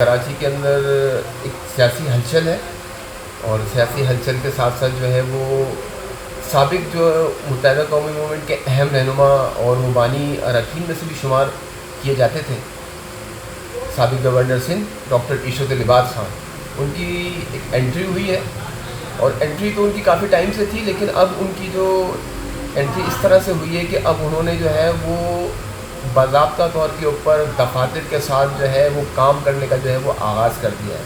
کراچی کے اندر ایک سیاسی ہلچل ہے، اور سیاسی ہلچل کے ساتھ ساتھ جو ہے وہ سابق جو متحدہ قومی موومنٹ کے اہم رہنما اور مبانی اراکین میں سے بھی شمار کیے جاتے تھے، سابق گورنر سندھ ڈاکٹر عشرت لباس خان، ان کی ایک انٹری ہوئی ہے، اور انٹری تو ان کی کافی ٹائم سے تھی، لیکن اب ان کی جو انٹری اس طرح سے ہوئی ہے کہ اب انہوں نے جو ہے وہ باضابطہ طور کے اوپر دفاتر کے ساتھ جو ہے وہ کام کرنے کا جو ہے وہ آغاز کر دیا ہے۔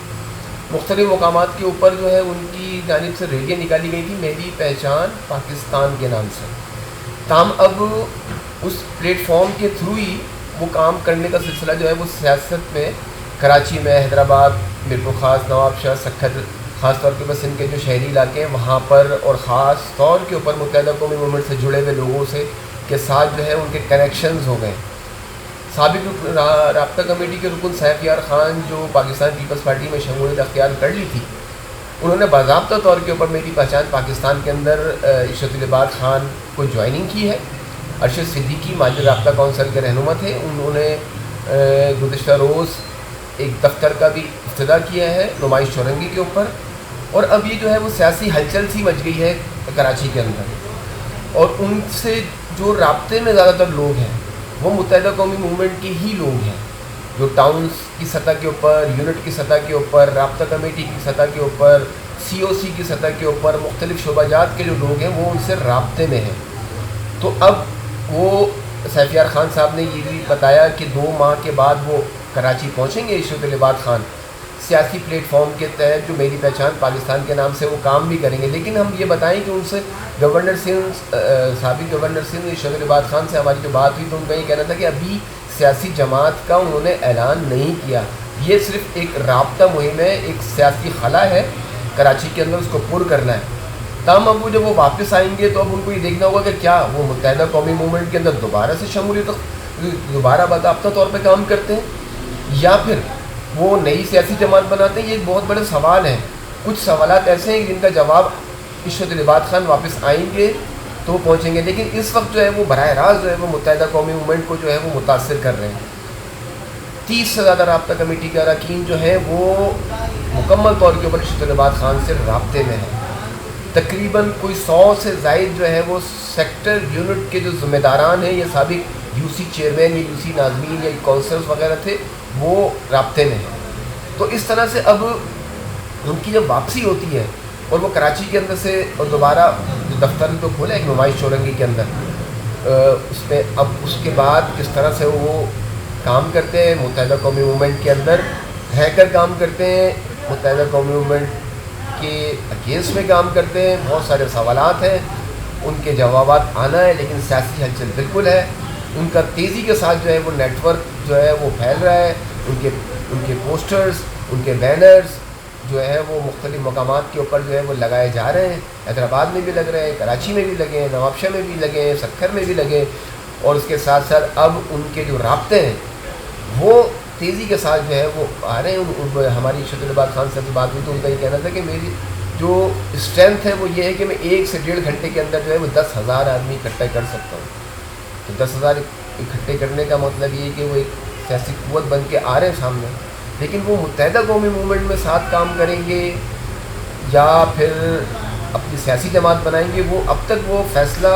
مختلف مقامات کے اوپر جو ہے ان کی جانب سے ریلیاں نکالی گئی تھی میری پہچان پاکستان کے نام سے، تاہم اب اس پلیٹ فارم کے تھرو ہی وہ کام کرنے کا سلسلہ جو ہے وہ سیاست میں کراچی میں، حیدرآباد، میرپور خاص، نواب شاہ، سکھر، خاص طور کے بس ان کے جو شہری علاقے ہیں وہاں پر، اور خاص طور کے اوپر متحدہ قومی موومنٹ سے جڑے ہوئے لوگوں سے کے ساتھ جو ہے ان کے کنیکشنز ہو گئے۔ سابق رابطہ کمیٹی کے رکن سیف یار خان جو پاکستان پیپلز پارٹی میں شمولیت اختیار کر لی تھی، انہوں نے باضابطہ طور کے اوپر میری پہچان پاکستان کے اندر عشرت لباس خان کو جوائننگ کی ہے۔ ارشد صدیقی ماجد رابطہ کونسل کے رہنما تھے، انہوں نے گزشتہ روز ایک دفتر کا بھی افتتاح کیا ہے نمائش چورنگی کے اوپر، اور اب یہ جو ہے وہ سیاسی ہلچل سی مچ گئی ہے کراچی کے اندر، اور ان سے جو رابطے میں زیادہ تر لوگ ہیں وہ متحدہ قومی موومنٹ کے ہی لوگ ہیں، جو ٹاؤنز کی سطح کے اوپر، یونٹ کی سطح کے اوپر، رابطہ کمیٹی کی سطح کے اوپر، سی او سی کی سطح کے اوپر مختلف شعبہ جات کے جو لوگ ہیں وہ ان سے رابطے میں ہیں۔ تو اب وہ سیف یار خان صاحب نے یہ بھی بتایا کہ 2 ماہ کے بعد وہ کراچی پہنچیں گے عشرت لباس خان، سیاسی پلیٹ فارم کے تحت جو میری پہچان پاکستان کے نام سے وہ کام بھی کریں گے، لیکن ہم یہ بتائیں کہ ان سے گورنر سندھ، سابق گورنر سندھ عشرت لباس خان سے ہماری جو بات ہوئی تو ان کا یہ کہنا تھا کہ ابھی سیاسی جماعت کا انہوں نے اعلان نہیں کیا، یہ صرف ایک رابطہ مہم ہے، ایک سیاسی خلا ہے کراچی کے اندر، اس کو پر کرنا ہے۔ تاہم اب جب وہ واپس آئیں گے تو اب ان کو یہ دیکھنا ہوگا کہ کیا وہ متحدہ قومی موومنٹ کے اندر دوبارہ سے شمولیت، دوبارہ باضابطہ طور پہ کام کرتے ہیں، یا پھر وہ نئی سیاسی جماعت بناتے ہیں۔ یہ ایک بہت بڑے سوال ہیں، کچھ سوالات ایسے ہیں جن کا جواب عشرت لباس خان واپس آئیں گے تو پہنچیں گے، لیکن اس وقت جو ہے وہ براہ راست جو ہے وہ متحدہ قومی موومنٹ کو جو ہے وہ متاثر کر رہے ہیں۔ 30 سے زیادہ رابطہ کمیٹی کے اراکین جو ہیں وہ مکمل طور کے اوپر عشرت لباس خان سے رابطے میں ہیں، تقریباً کوئی 100 سے زائد جو ہے وہ سیکٹر یونٹ کے جو ذمہ داران ہیں، یہ سابق یو سی چیئرمین یا یو سی ناظمین یا کونسلز وغیرہ تھے، وہ رابطے میں ہیں۔ تو اس طرح سے اب ان کی جب واپسی ہوتی ہے اور وہ کراچی کے اندر سے اور دوبارہ جو دفتر تو کھولا ایک نمائش چورنگی کے اندر، اس میں اب اس کے بعد کس طرح سے وہ کام کرتے ہیں متحدہ قومی موومنٹ کے اندر رہ کر کام کرتے ہیں، متحدہ قومی موومنٹ کے اگینسٹ میں کام کرتے ہیں، بہت سارے سوالات ہیں، ان کے جوابات آنا ہے، لیکن سیاسی ہلچل بالکل ہے، ان کا تیزی کے ساتھ جو ہے وہ نیٹ ورک جو ہے وہ پھیل رہا ہے، ان کے پوسٹرز، ان کے بینرز جو ہے وہ مختلف مقامات کے اوپر جو ہے وہ لگائے جا رہے ہیں، حیدرآباد میں بھی لگ رہے ہیں، کراچی میں بھی لگے ہیں، نواب شاہ میں بھی لگے ہیں، سکھر میں بھی لگے، اور اس کے ساتھ ساتھ اب ان کے جو رابطے ہیں وہ تیزی کے ساتھ جو ہے وہ آ رہے ہیں۔ ہماری عشرت لباس خان سے بات ہوئی تو ان کا یہ کہنا تھا کہ میری جو اسٹرینتھ ہے وہ یہ ہے کہ میں 1 سے 1.5 گھنٹے کے اندر جو ہے وہ 10,000 آدمی اکٹھا کر سکتا ہوں۔ تو 10,000 اکٹھے کرنے کا مطلب یہ ہے کہ وہ ایک سیاسی قوت بن کے آ رہے ہیں سامنے، لیکن وہ متحدہ قومی موومنٹ میں ساتھ کام کریں گے یا پھر اپنی سیاسی جماعت بنائیں گے، وہ اب تک وہ فیصلہ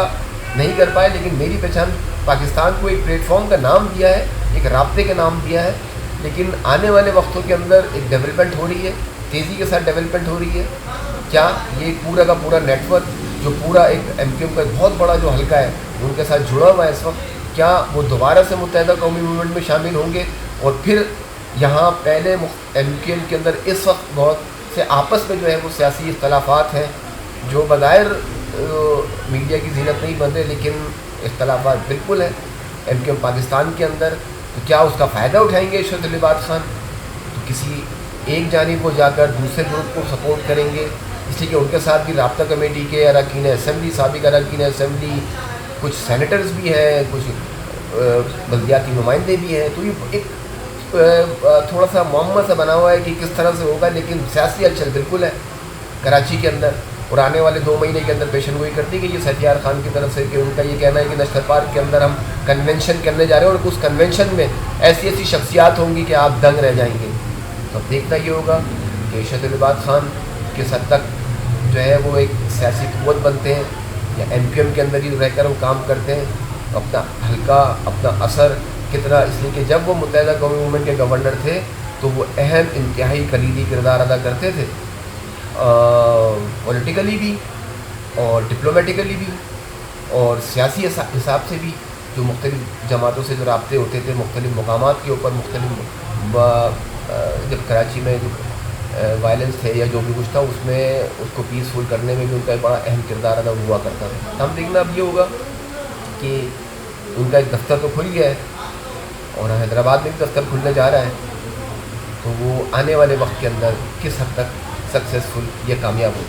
نہیں کر پائے، لیکن میری پہچان پاکستان کو ایک پلیٹ فارم کا نام دیا ہے، ایک رابطے کا نام دیا ہے، لیکن آنے والے وقتوں کے اندر ایک ڈیولپمنٹ ہو رہی ہے، تیزی کے ساتھ ڈیولپمنٹ ہو رہی ہے۔ کیا یہ پورا کا پورا نیٹ ورک جو پورا ایک ایم کیو ایم کا بہت بڑا جو حلقہ ہے ان کے ساتھ جڑا ہوا ہے اس وقت، کیا وہ دوبارہ سے متحدہ قومی موومنٹ میں شامل ہوں گے؟ اور پھر یہاں پہلے ایم کیو ایم کے اندر اس وقت بہت سے آپس میں جو ہے وہ سیاسی اختلافات ہیں جو بظاہر میڈیا کی زینت نہیں بن رہے، لیکن اختلافات بالکل ہیں ایم کیو ایم پاکستان کے اندر۔ تو کیا اس کا فائدہ اٹھائیں گے عشرت لباس خان؟ تو کسی ایک جانب کو جا کر دوسرے گروپ کو سپورٹ کریں گے، اس لیے کہ ان کے ساتھ بھی رابطہ کمیٹی کے اراکین اسمبلی، سابق اراکین اسمبلی، کچھ سینیٹرز بھی ہیں، کچھ بلدیاتی نمائندے بھی ہیں، تو یہ ایک تھوڑا سا معمہ سا بنا ہوا ہے کہ کس طرح سے ہوگا، لیکن سیاسی ہلچل بالکل ہے کراچی کے اندر، اور آنے والے 2 مہینے کے اندر پیشن گوئی کرتی گئی ہے سیف یار خان کی طرف سے کہ ان کا یہ کہنا ہے کہ نشتر پارک کے اندر ہم کنونشن کرنے جا رہے ہیں، اور اس کنونشن میں ایسی ایسی شخصیات ہوں گی کہ آپ دنگ رہ جائیں گے۔ اب دیکھنا یہ ہوگا کہ ارشد العباد خان کس حد تک جو ہے وہ ایک سیاسی قوت بنتے ہیں یا ایم کیو ایم کے اندر ہی رہ کر وہ کام کرتے ہیں، اپنا حلقہ اپنا اثر کتنا، اس لیے کہ جب وہ متحدہ قومی موومنٹ کے گورنر تھے تو وہ اہم انتہائی کلیدی کردار ادا کرتے تھے، پولیٹیکلی بھی اور ڈپلومیٹیکلی بھی اور سیاسی حساب سے بھی، جو مختلف جماعتوں سے جو رابطے ہوتے تھے مختلف مقامات کے اوپر، مختلف جب کراچی میں جو وائلنس تھے یا جو بھی کچھ تھا اس میں اس کو پیسفل کرنے میں بھی ان کا ایک بڑا اہم کردار ادا ہوا کرتا تھا۔ ہم دیکھنا اب یہ ہوگا کہ ان کا ایک دفتر تو کھل گیا ہے اور حیدرآباد میں بھی دفتر کھلنے جا رہا ہے، تو وہ آنے والے وقت کے اندر کس حد تک سکسیزفل یا کامیاب ہوگا۔